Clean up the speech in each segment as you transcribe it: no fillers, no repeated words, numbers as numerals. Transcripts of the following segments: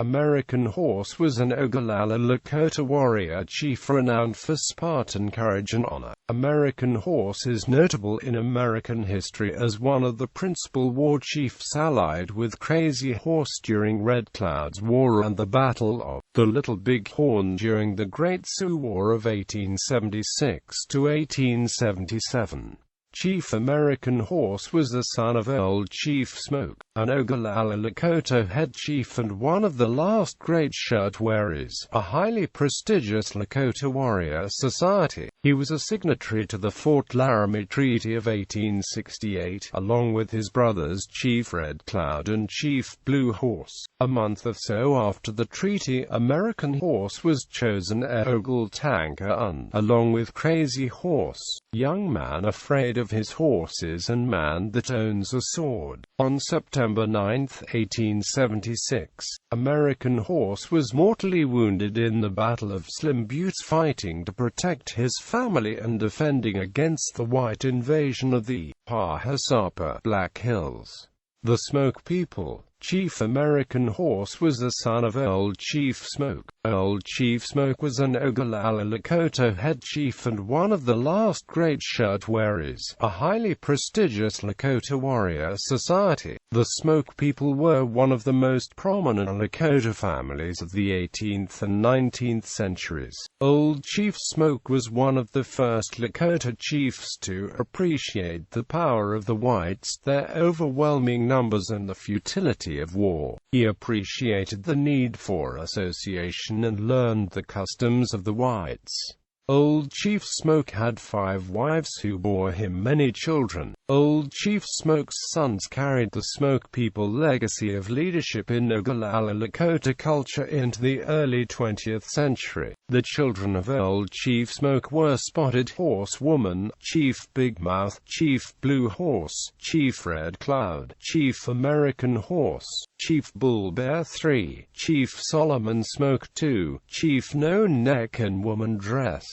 American Horse was an Oglala Lakota warrior chief renowned for Spartan courage and honor. American Horse is notable in American history as one of the principal war chiefs allied with Crazy Horse during Red Cloud's War and the Battle of the Little Bighorn during the Great Sioux War of 1876 to 1877. Chief American Horse was the son of Old Chief Smoke, an Oglala Lakota head chief and one of the last great shirt wearers, a highly prestigious Lakota warrior society. He was a signatory to the Fort Laramie Treaty of 1868, along with his brothers Chief Red Cloud and Chief Blue Horse. A month or so after the treaty, American Horse was chosen Oglala, along with Crazy Horse, young man afraid of his horses and man that owns a sword. On September 9, 1876, American Horse was mortally wounded in the Battle of Slim Butte fighting to protect his family and defending against the white invasion of the Pahasapa Black Hills. The Smoke people. Chief American Horse was the son of Old Chief Smoke. Old Chief Smoke was an Oglala Lakota head chief and one of the last great shirt wearers, a highly prestigious Lakota warrior society. The Smoke people were one of the most prominent Lakota families of the 18th and 19th centuries. Old Chief Smoke was one of the first Lakota chiefs to appreciate the power of the whites, their overwhelming numbers and the futility of war. He appreciated the need for association and learned the customs of the whites. Old Chief Smoke had 5 wives who bore him many children. Old Chief Smoke's sons carried the Smoke people legacy of leadership in Oglala Lakota culture into the early 20th century. The children of Old Chief Smoke were Spotted Horse Woman, Chief Big Mouth, Chief Blue Horse, Chief Red Cloud, Chief American Horse, Chief Bull Bear 3, Chief Solomon Smoke 2, Chief No Neck and Woman Dress.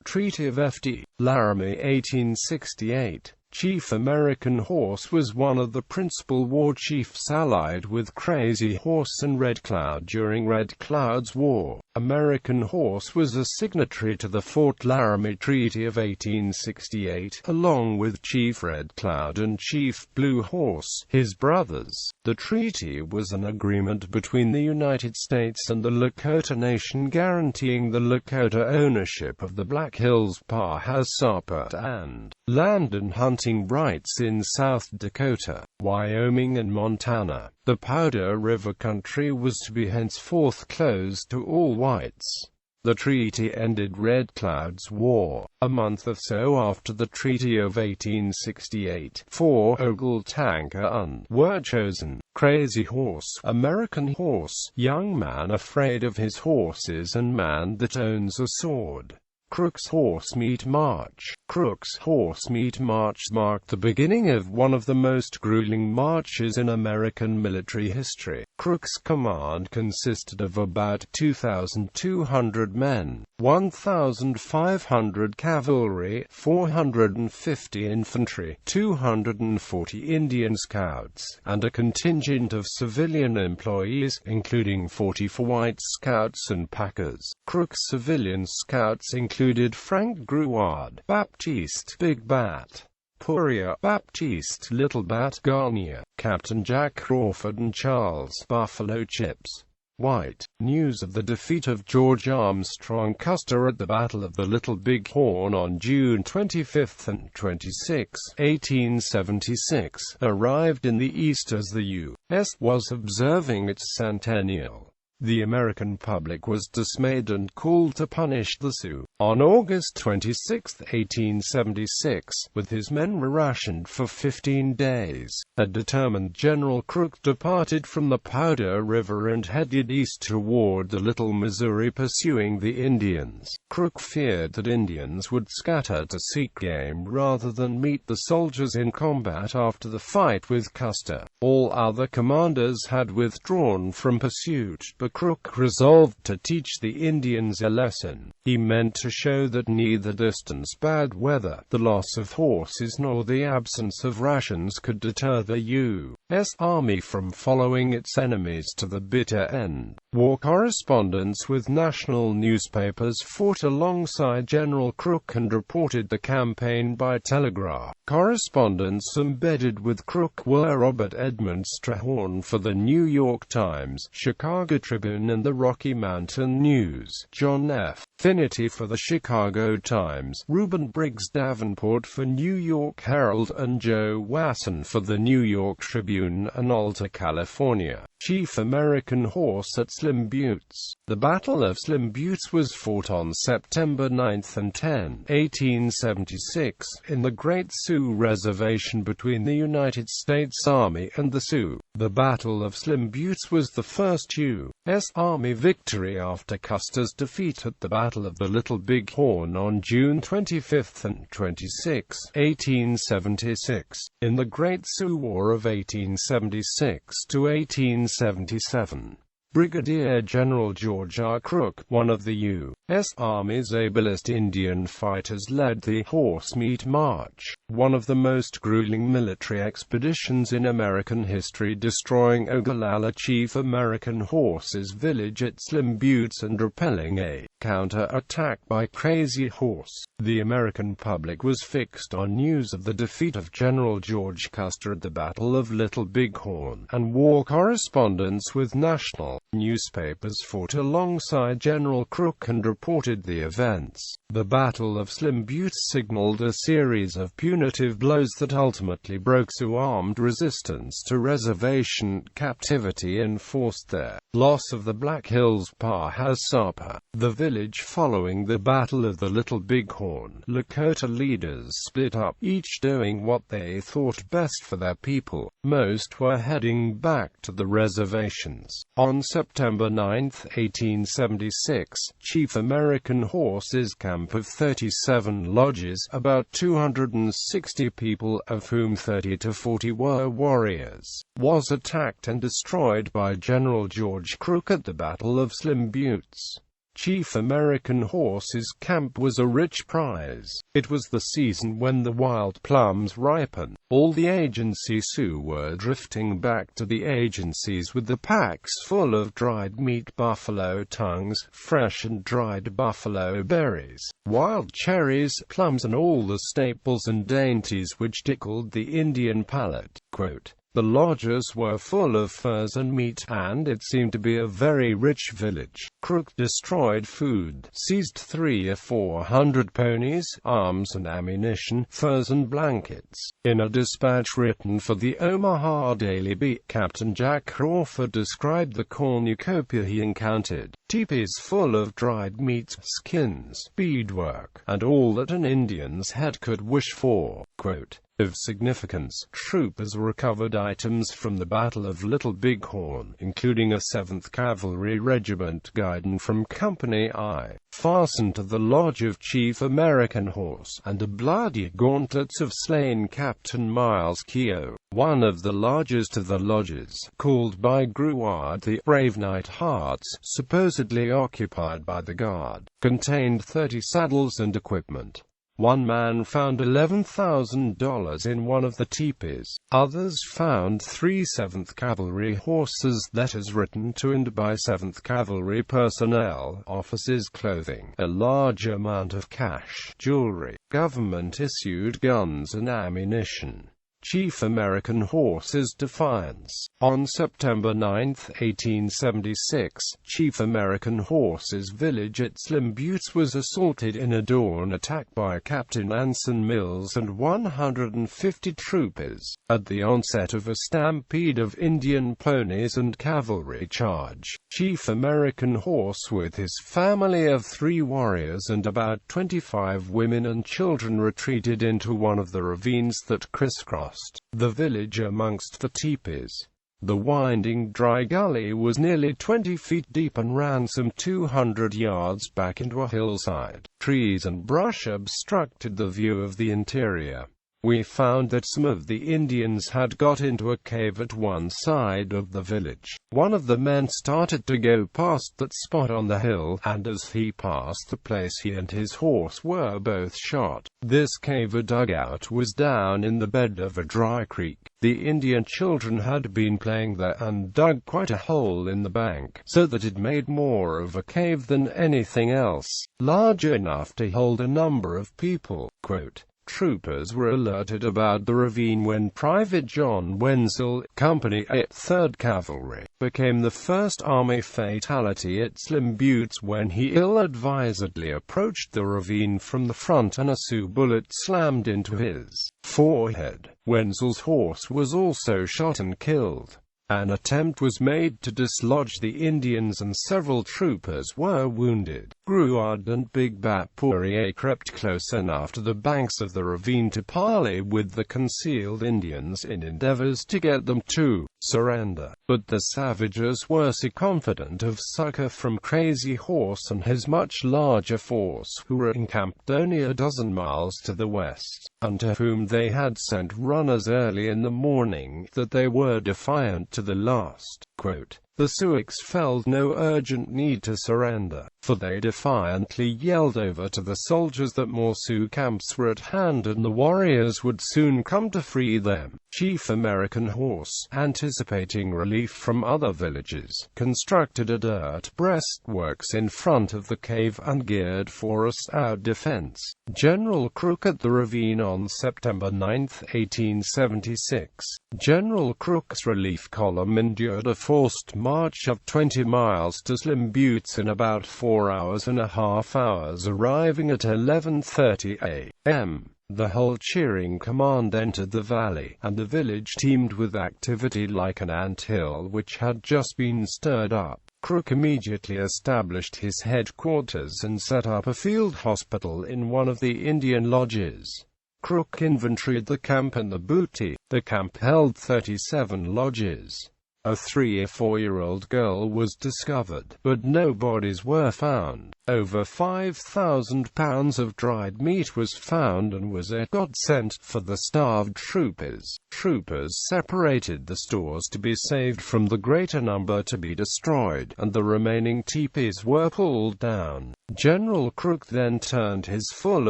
Treaty of Fort Laramie 1868. Chief American Horse was one of the principal war chiefs allied with Crazy Horse and Red Cloud during Red Cloud's War. American Horse was a signatory to the Fort Laramie Treaty of 1868, along with Chief Red Cloud and Chief Blue Horse, his brothers. The treaty was an agreement between the United States and the Lakota Nation guaranteeing the Lakota ownership of the Black Hills, Pahasapa, and land and hunting rights in South Dakota, Wyoming and Montana. The Powder River country was to be henceforth closed to all whites. The treaty ended Red Cloud's War. A month or so after the Treaty of 1868, 4 Oglala were chosen. Crazy Horse, American Horse, young man afraid of his horses and man that owns a sword. Crooks Horse Meat March. Crooks Horse Meat March marked the beginning of one of the most grueling marches in American military history. Crooks' command consisted of about 2,200 men, 1,500 cavalry, 450 infantry, 240 Indian scouts, and a contingent of civilian employees, including 44 white scouts and packers. Crooks' civilian scouts included Frank Gruard, Baptiste, Big Bat, Poirier, Baptiste, Little Bat Garnier, Captain Jack Crawford and Charles Buffalo Chips White. News of the defeat of George Armstrong Custer at the Battle of the Little Bighorn on June 25 and 26, 1876, arrived in the East as the U.S. was observing its centennial. The American public was dismayed and called to punish the Sioux. On August 26, 1876, with his men rationed for 15 days, a determined General Crook departed from the Powder River and headed east toward the Little Missouri pursuing the Indians. Crook feared that Indians would scatter to seek game rather than meet the soldiers in combat after the fight with Custer. All other commanders had withdrawn from pursuit, but Crook resolved to teach the Indians a lesson. He meant to show that neither distance, bad weather, the loss of horses nor the absence of rations could deter the U.S. Army from following its enemies to the bitter end. War correspondents with national newspapers fought alongside General Crook and reported the campaign by telegraph. Correspondents embedded with Crook were Robert Edmund Strayhorn for the New York Times, Chicago Tribune and the Rocky Mountain News, John F. Finity for the Chicago Times, Reuben Briggs Davenport for New York Herald and Joe Wasson for the New York Tribune and Alta California. Chief American Horse at Slim Buttes. The Battle of Slim Buttes was fought on September 9 and 10, 1876, in the Great Sioux Reservation between the United States Army and the Sioux. The Battle of Slim Buttes was the first U.S. Army victory after Custer's defeat at the Battle of the Little Bighorn on June 25 and 26, 1876, in the Great Sioux War of 1876 to 1877. Brigadier General George R. Crook, one of the U.S. Army's ablest Indian fighters, led the Horsemeat March, one of the most grueling military expeditions in American history, destroying Oglala Chief American Horse's village at Slim Buttes and repelling a counter-attack by Crazy Horse. The American public was fixed on news of the defeat of General George Custer at the Battle of Little Bighorn, and war correspondents with national newspapers fought alongside General Crook and reported the events. The Battle of Slim Buttes signaled a series of punitive blows that ultimately broke Sioux armed resistance to reservation captivity and forced their loss of the Black Hills Pahasapa, the village following the Battle of the Little Bighorn. Lakota leaders split up, each doing what they thought best for their people. Most were heading back to the reservations. On September 9, 1876, Chief American Horse's camp of 37 lodges, about 260 people, of whom 30 to 40 were warriors, was attacked and destroyed by General George Crook at the Battle of Slim Buttes. Chief American Horse's camp was a rich prize. It was the season when the wild plums ripen. All the agency Sioux were drifting back to the agencies with the packs full of dried meat, buffalo tongues, fresh and dried buffalo berries, wild cherries, plums and all the staples and dainties which tickled the Indian palate. Quote, "The lodges were full of furs and meat, and it seemed to be a very rich village." Crook destroyed food, seized 300 or 400 ponies, arms and ammunition, furs and blankets. In a dispatch written for the Omaha Daily Bee, Captain Jack Crawford described the cornucopia he encountered: teepees full of dried meat, skins, beadwork, and all that an Indian's head could wish for. Quote, "Of significance, troopers recovered items from the Battle of Little Bighorn, including a 7th Cavalry Regiment guidon from Company I, fastened to the lodge of Chief American Horse, and a bloody gauntlets of slain Captain Miles Keogh, one of the largest of the lodges, called by Gruard the Brave Knight Hearts, supposedly occupied by the Guard, contained 30 saddles and equipment. One man found $11,000 in one of the teepees. Others found 3 7th Cavalry horses, letters written to and by 7th Cavalry personnel, officers' clothing, a large amount of cash, jewelry, government-issued guns and ammunition. Chief American Horse's defiance. On September 9, 1876, Chief American Horse's village at Slim Buttes was assaulted in a dawn attack by Captain Anson Mills and 150 troopers, at the onset of a stampede of Indian ponies and cavalry charge. Chief American Horse with his family of 3 warriors and about 25 women and children retreated into one of the ravines that crisscrossed the village amongst the teepees. The winding dry gully was nearly 20 feet deep and ran some 200 yards back into a hillside. Trees and brush obstructed the view of the interior. We found that some of the Indians had got into a cave at one side of the village. One of the men started to go past that spot on the hill, and as he passed the place he and his horse were both shot. This cave or dugout was down in the bed of a dry creek. The Indian children had been playing there and dug quite a hole in the bank, so that it made more of a cave than anything else, large enough to hold a number of people. Quote, troopers were alerted about the ravine when Private John Wenzel, Company 8th 3rd Cavalry, became the first Army fatality at Slim Buttes when he ill-advisedly approached the ravine from the front and a Sioux bullet slammed into his forehead. Wenzel's horse was also shot and killed. An attempt was made to dislodge the Indians and several troopers were wounded. Gruard and Big Bat Poirier crept close enough to the banks of the ravine to parley with the concealed Indians in endeavors to get them to surrender. But the savages were so confident of succor from Crazy Horse and his much larger force, who were encamped only a dozen miles to the west, and to whom they had sent runners early in the morning, that they were defiant to the last. Quote, the Sioux felt no urgent need to surrender, for they defiantly yelled over to the soldiers that more Sioux camps were at hand and the warriors would soon come to free them. Chief American Horse, anticipating relief from other villages, constructed a dirt breastworks in front of the cave and geared for a stout defense. General Crook at the ravine on September 9, 1876. General Crook's relief column endured a forced march of 20 miles to Slim Buttes in about 4.5 hours, arriving at 11:30 a.m. The whole cheering command entered the valley, and the village teemed with activity like an ant-hill which had just been stirred up. Crook immediately established his headquarters and set up a field hospital in one of the Indian lodges. Crook inventoried the camp and the booty. The camp held 37 lodges. A 3- or 4-year-old girl was discovered, but no bodies were found. Over 5,000 pounds of dried meat was found and was a godsend for the starved troopers. Troopers separated the stores to be saved from the greater number to be destroyed, and the remaining teepees were pulled down. General Crook then turned his full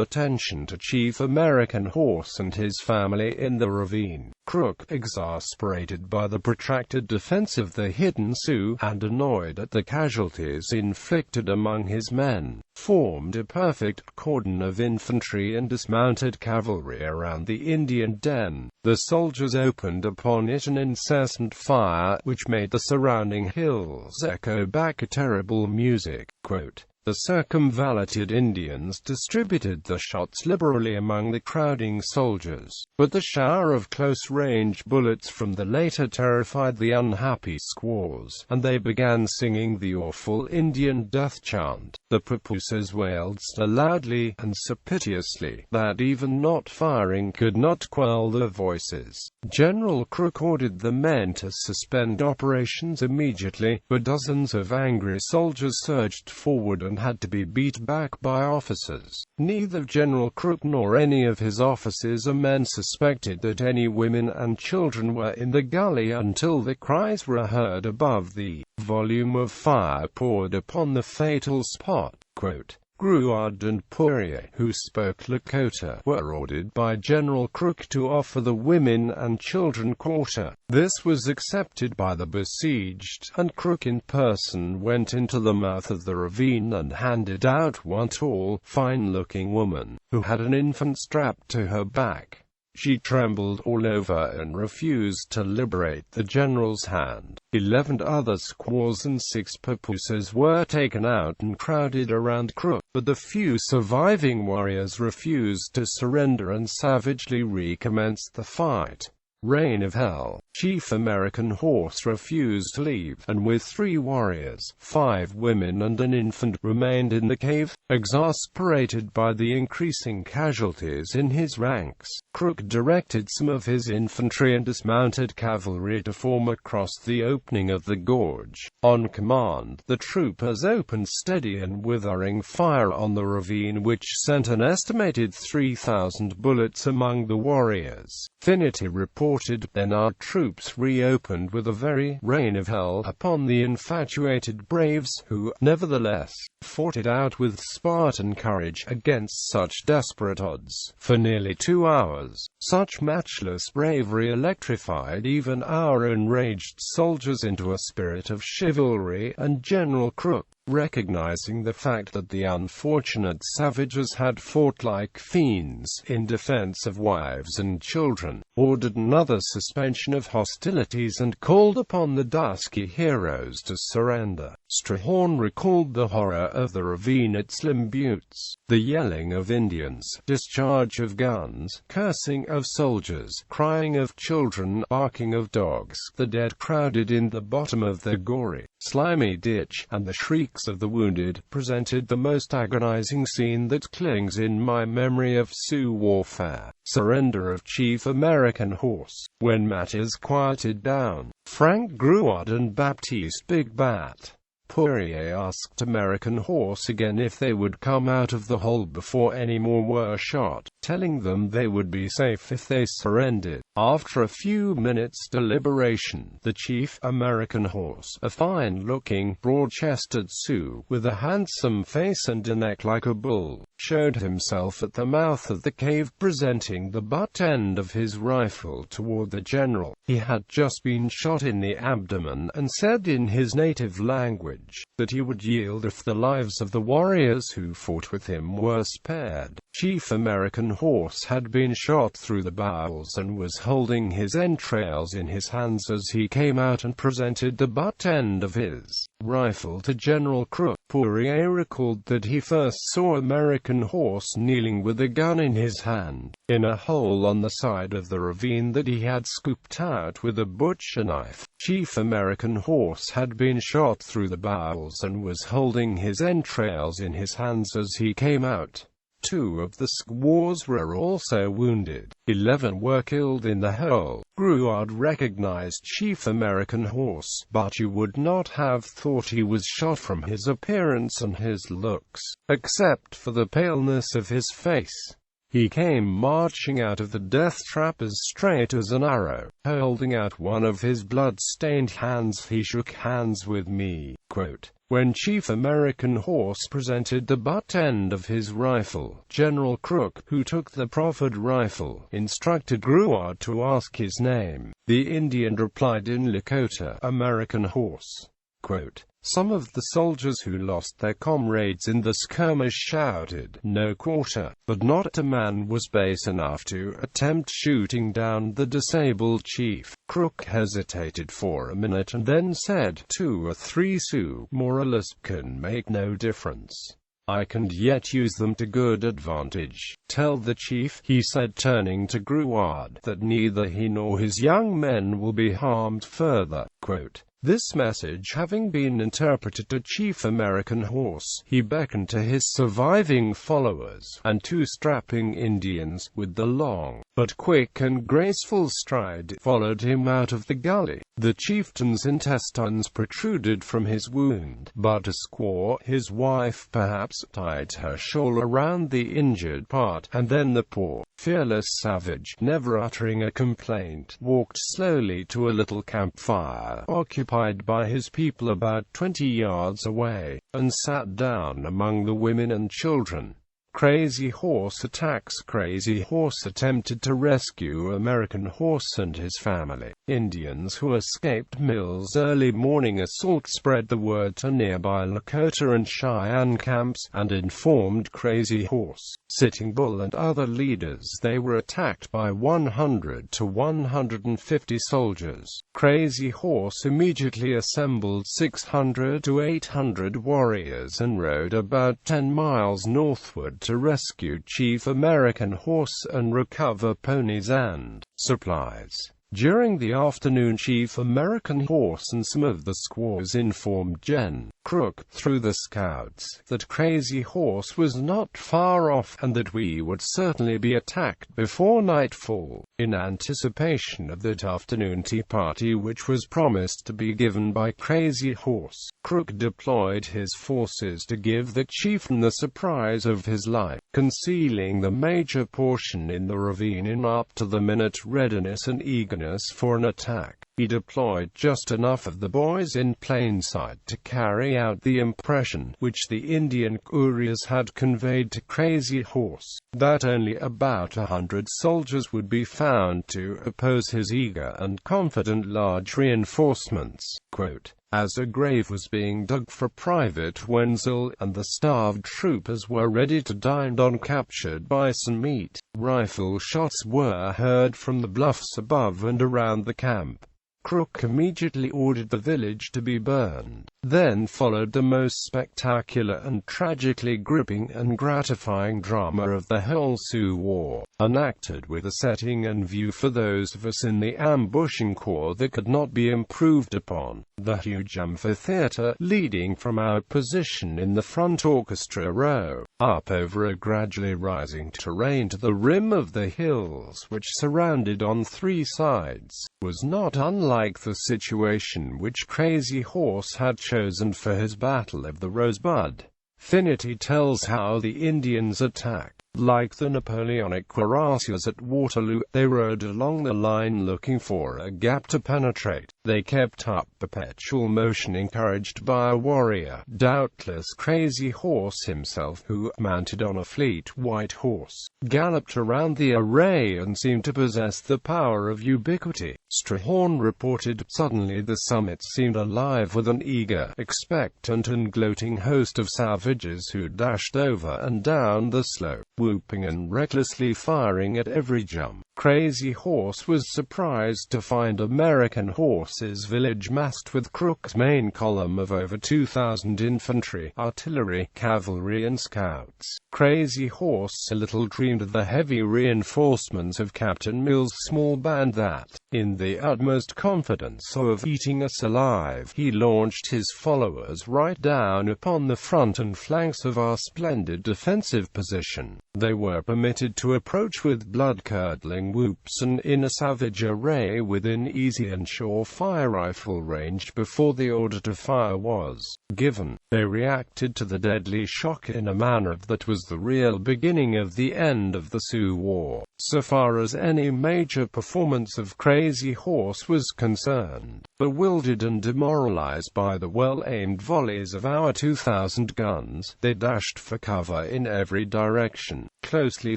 attention to Chief American Horse and his family in the ravine. Crook, exasperated by the protracted defense of the hidden Sioux, and annoyed at the casualties inflicted among his men, formed a perfect cordon of infantry and dismounted cavalry around the Indian den. The soldiers opened upon it an incessant fire, which made the surrounding hills echo back a terrible music. Quote, the circumvallated Indians distributed the shots liberally among the crowding soldiers, but the shower of close-range bullets from the latter terrified the unhappy squaws, and they began singing the awful Indian death chant. The papooses wailed so loudly and so piteously that even not firing could not quell their voices. General Crook ordered the men to suspend operations immediately, but dozens of angry soldiers surged forward and had to be beat back by officers. Neither General Crook nor any of his officers or men suspected that any women and children were in the gully until the cries were heard above the volume of fire poured upon the fatal spot. Quote, Gruard and Poirier, who spoke Lakota, were ordered by General Crook to offer the women and children quarter. This was accepted by the besieged, and Crook in person went into the mouth of the ravine and handed out one tall, fine-looking woman, who had an infant strapped to her back. She trembled all over and refused to liberate the general's hand. 11 other squaws and 6 papooses were taken out and crowded around Crook, but the few surviving warriors refused to surrender and savagely recommenced the fight. Reign of Hell. Chief American Horse refused to leave, and with 3 warriors, 5 women and an infant, remained in the cave. Exasperated by the increasing casualties in his ranks, Crook directed some of his infantry and dismounted cavalry to form across the opening of the gorge. On command, the troopers opened steady and withering fire on the ravine, which sent an estimated 3,000 bullets among the warriors. Finity reported, then our troops troops reopened with a very rain of hell upon the infatuated braves who, nevertheless, fought it out with Spartan courage against such desperate odds. For nearly 2 hours, such matchless bravery electrified even our enraged soldiers into a spirit of chivalry, and General Crook, recognizing the fact that the unfortunate savages had fought like fiends in defense of wives and children, ordered another suspension of hostilities and called upon the dusky heroes to surrender. Strayhorn recalled the horror of the ravine at Slim Buttes, the yelling of Indians, discharge of guns, cursing of soldiers, crying of children, barking of dogs, the dead crowded in the bottom of the gory, slimy ditch, and the shrieks of the wounded, presented the most agonizing scene that clings in my memory of Sioux warfare. Surrender of Chief American Horse. When matters quieted down, Frank Gruard and Baptiste Big Bat Poirier asked American Horse again if they would come out of the hole before any more were shot, telling them they would be safe if they surrendered. After a few minutes' deliberation, the Chief American Horse, a fine-looking, broad-chested Sioux, with a handsome face and a neck like a bull, showed himself at the mouth of the cave, presenting the butt end of his rifle toward the general. He had just been shot in the abdomen, and said in his native language that he would yield if the lives of the warriors who fought with him were spared. Chief American Horse had been shot through the bowels and was holding his entrails in his hands as he came out and presented the butt end of his rifle to General Crook. Poirier recalled that he first saw American Horse kneeling with a gun in his hand, in a hole on the side of the ravine that he had scooped out with a butcher knife. Chief American Horse had been shot through the bowels and was holding his entrails in his hands as he came out. 2 of the squaws were also wounded. 11 were killed in the hole. Gruard recognized Chief American Horse, but you would not have thought he was shot from his appearance and his looks, except for the paleness of his face. He came marching out of the death trap as straight as an arrow. Holding out one of his blood-stained hands, he shook hands with me. Quote, when Chief American Horse presented the butt end of his rifle, General Crook, who took the proffered rifle, instructed Gruard to ask his name. The Indian replied in Lakota, American Horse. Quote, some of the soldiers who lost their comrades in the skirmish shouted, no quarter, but not a man was base enough to attempt shooting down the disabled chief. Crook hesitated for a minute and then said, 2 or 3 Sioux, more or less, can make no difference. I can yet use them to good advantage. Tell the chief, he said, turning to Gruard, that neither he nor his young men will be harmed further. Quote, this message having been interpreted to Chief American Horse, he beckoned to his surviving followers, and 2 strapping Indians, with the long, but quick and graceful stride, followed him out of the gully. The chieftain's intestines protruded from his wound, but a squaw, his wife perhaps, tied her shawl around the injured part, and then the poor, fearless savage, never uttering a complaint, walked slowly to a little campfire, occupied by his people about 20 yards away, and sat down among the women and children. Crazy Horse attacks. Crazy Horse attempted to rescue American Horse and his family. Indians who escaped Mill's early morning assault spread the word to nearby Lakota and Cheyenne camps, and informed Crazy Horse, Sitting Bull and other leaders they were attacked by 100 to 150 soldiers. Crazy Horse immediately assembled 600 to 800 warriors and rode about 10 miles northward to rescue Chief American Horse and recover ponies and supplies. During the afternoon, Chief American Horse and some of the squaws informed Gen. Crook, through the scouts, that Crazy Horse was not far off, and that we would certainly be attacked before nightfall. In anticipation of that afternoon tea party which was promised to be given by Crazy Horse, Crook deployed his forces to give the chieftain the surprise of his life, concealing the major portion in the ravine in up-to-the-minute readiness and eagerness for an attack. he deployed just enough of the boys in plain sight to carry out the impression, which the Indian couriers had conveyed to Crazy Horse, that only about 100 soldiers would be found to oppose his eager and confident large reinforcements. Quote, as a grave was being dug for Private Wenzel, and the starved troopers were ready to dine on captured bison meat, rifle shots were heard from the bluffs above and around the camp. Crook immediately ordered the village to be burned. Then followed the most spectacular and tragically gripping and gratifying drama of the whole Sioux War, enacted with a setting and view for those of us in the ambushing corps that could not be improved upon. The huge amphitheater, leading from our position in the front orchestra row, up over a gradually rising terrain to the rim of the hills which surrounded on three sides, was not unlike the situation which Crazy Horse had chosen for his Battle of the Rosebud. Finity tells how the Indians attacked. Like the Napoleonic cuirassiers at Waterloo, they rode along the line looking for a gap to penetrate. They kept up perpetual motion encouraged by a warrior, doubtless Crazy Horse himself, who, mounted on a fleet white horse, galloped around the array and seemed to possess the power of ubiquity. Strahorn reported, suddenly the summit seemed alive with an eager, expectant and gloating host of savages who dashed over and down the slope, whooping and recklessly firing at every jump. Crazy Horse was surprised to find American Horse's village massed with Crook's main column of over 2,000 infantry, artillery, cavalry and scouts. Crazy Horse little dreamed of the heavy reinforcements of Captain Mills' small band that, in the utmost confidence of eating us alive, he launched his followers right down upon the front and flanks of our splendid defensive position. They were permitted to approach with blood-curdling whoops and in a savage array within easy and sure-fire rifle range before the order to fire was given. They reacted to the deadly shock in a manner that was the real beginning of the end of the Sioux War, so far as any major performance of Crazy Horse was concerned. Bewildered and demoralized by the well-aimed volleys of our 2,000 guns, they dashed for cover in every direction, closely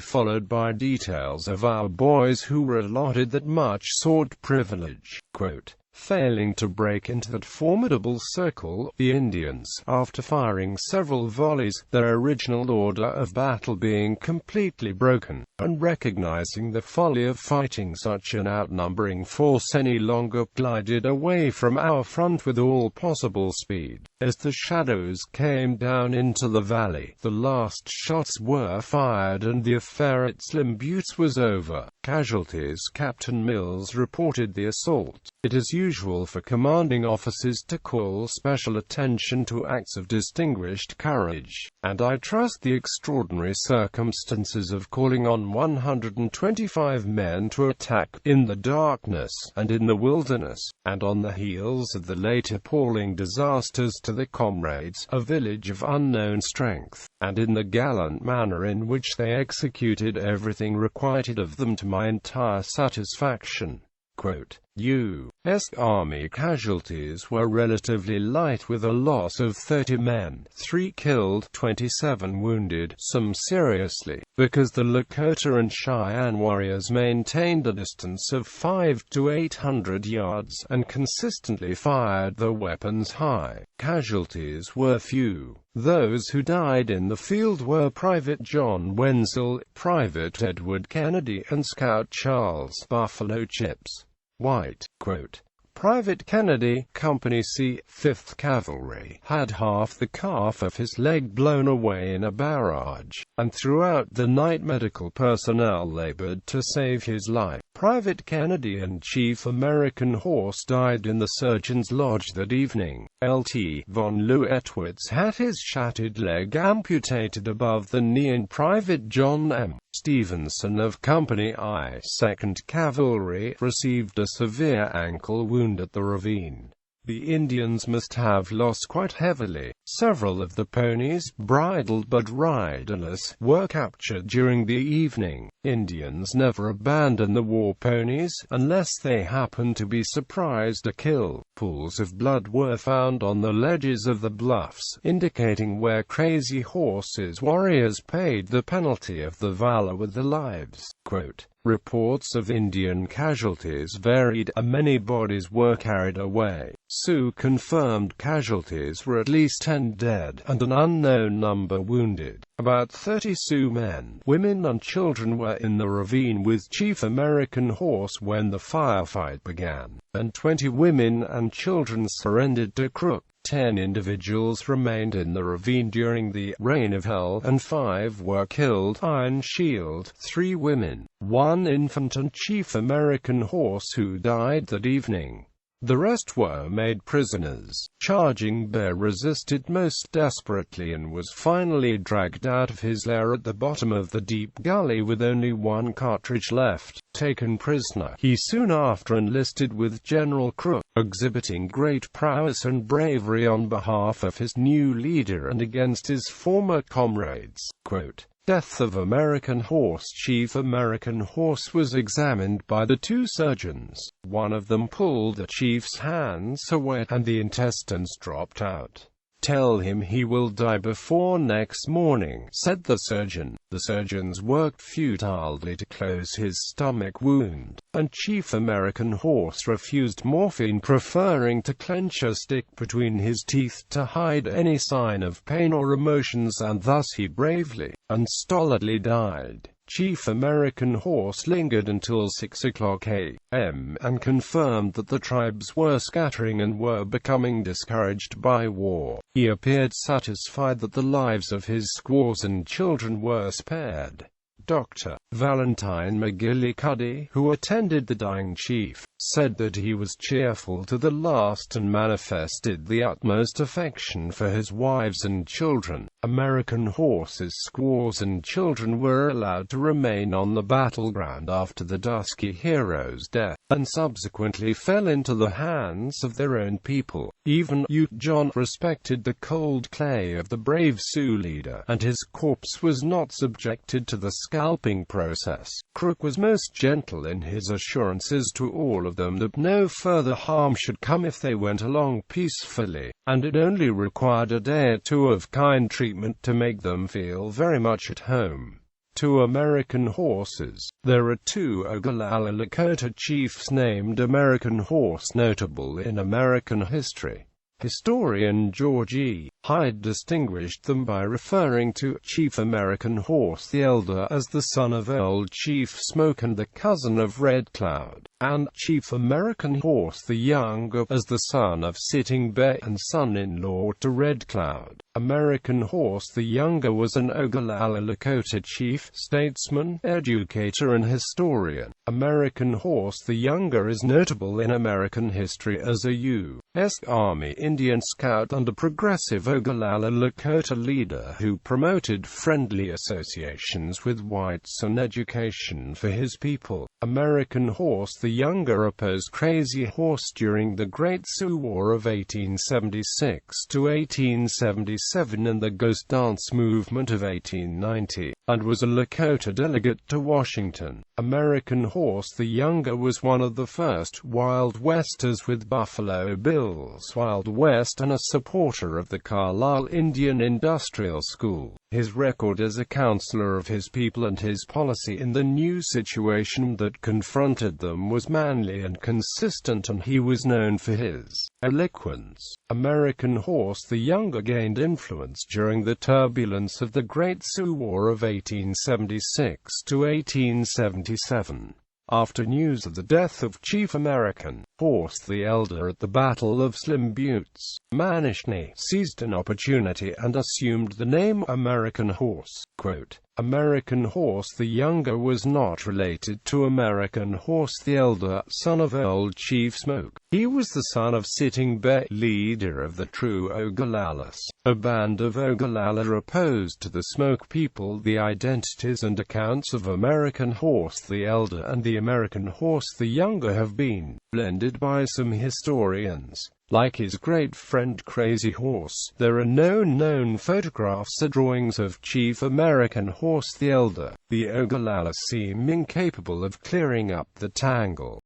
followed by details of our boys who were allotted that much-sought privilege. Quote, failing to break into that formidable circle, the Indians, after firing several volleys, their original order of battle being completely broken, and recognizing the folly of fighting such an outnumbering force any longer, glided away from our front with all possible speed. As the shadows came down into the valley, the last shots were fired and the affair at Slim Buttes was over. Casualties. Captain Mills reported the assault. It is usual for commanding officers to call special attention to acts of distinguished courage, and I trust the extraordinary circumstances of calling on 125 men to attack, in the darkness, and in the wilderness, and on the heels of the late appalling disasters to the comrades, a village of unknown strength, and in the gallant manner in which they executed everything required of them to my entire satisfaction. Quote, U.S. Army casualties were relatively light with a loss of 30 men, 3 killed, 27 wounded, some seriously, because the Lakota and Cheyenne warriors maintained a distance of 500 to 800 yards, and consistently fired their weapons high. Casualties were few. Those who died in the field were Private John Wenzel, Private Edward Kennedy and Scout Charles Buffalo Chips White. Quote, Private Kennedy, Company C, 5th Cavalry, had half the calf of his leg blown away in a barrage, and throughout the night medical personnel labored to save his life. Private Kennedy and Chief American Horse died in the surgeon's lodge that evening. Lt. von Leutwitz had his shattered leg amputated above the knee, and Private John M. Stevenson of Company I, 2nd Cavalry, received a severe ankle wound at the ravine. The Indians must have lost quite heavily. Several of the ponies, bridled but riderless, were captured during the evening. Indians never abandon the war ponies, unless they happen to be surprised to kill. Pools of blood were found on the ledges of the bluffs, indicating where Crazy Horse's warriors paid the penalty of the valor with their lives. Quote, reports of Indian casualties varied. Many bodies were carried away. Sioux confirmed casualties were at least 10 dead, and an unknown number wounded. About 30 Sioux men, women and children were in the ravine with Chief American Horse when the firefight began, and 20 women and children surrendered to Crooks. 10 individuals remained in the ravine during the Reign of Hell, and 5 were killed. Iron Shield, 3 women, 1 infant and Chief American Horse who died that evening. The rest were made prisoners. Charging Bear resisted most desperately and was finally dragged out of his lair at the bottom of the deep gully with only 1 cartridge left. Taken prisoner, he soon after enlisted with General Crooks, exhibiting great prowess and bravery on behalf of his new leader and against his former comrades. Quote, Death of American Horse. Chief American Horse was examined by the 2 surgeons. One of them pulled the chief's hands away, and the intestines dropped out. Tell him he will die before next morning, said the surgeon. The surgeons worked futilely to close his stomach wound, and Chief American Horse refused morphine, preferring to clench a stick between his teeth to hide any sign of pain or emotions, and thus he bravely and stolidly died. Chief American Horse lingered until 6 o'clock a.m. and confirmed that the tribes were scattering and were becoming discouraged by war. He appeared satisfied that the lives of his squaws and children were spared. Dr. Valentine McGillicuddy, who attended the dying chief, said that he was cheerful to the last and manifested the utmost affection for his wives and children. American Horse's squaws and children were allowed to remain on the battleground after the dusky hero's death, and subsequently fell into the hands of their own people. Even Ute John respected the cold clay of the brave Sioux leader, and his corpse was not subjected to the scalping process. Crook was most gentle in his assurances to all of them that no further harm should come if they went along peacefully, and it only required a day or 2 of kind treatment to make them feel very much at home. 2 American Horses. There are 2 Oglala Lakota chiefs named American Horse notable in American history. Historian George E. Hyde distinguished them by referring to Chief American Horse the Elder as the son of Old Chief Smoke and the cousin of Red Cloud, and Chief American Horse the Younger as the son of Sitting Bear and son-in-law to Red Cloud. American Horse the Younger was an Oglala Lakota chief, statesman, educator and historian. American Horse the Younger is notable in American history as a U.S. Army Indian scout and a progressive Oglala Lakota leader who promoted friendly associations with whites and education for his people. American Horse the Younger opposed Crazy Horse during the Great Sioux War of 1876 to 1877 and the Ghost Dance movement of 1890, and was a Lakota delegate to Washington. American Horse the Younger was one of the first Wild Westers with Buffalo Bill's Wild West and a supporter of the Carlisle Indian Industrial School. His record as a counselor of his people and his policy in the new situation that confronted them was manly and consistent, and he was known for his eloquence. American Horse the Younger gained influence during the turbulence of the Great Sioux War of 1876 to 1877. After news of the death of Chief American Horse the Elder at the Battle of Slim Buttes, ISNI seized an opportunity and assumed the name American Horse. Quote, American Horse the Younger was not related to American Horse the Elder, son of Old Chief Smoke. He was the son of Sitting Bear, leader of the true Oglalas. A band of Oglala opposed to the Smoke people. The identities and accounts of American Horse the Elder and the American Horse the Younger have been blended by some historians. Like his great friend Crazy Horse, there are no known photographs or drawings of Chief American Horse the Elder. The Oglala seem incapable of clearing up the tangle.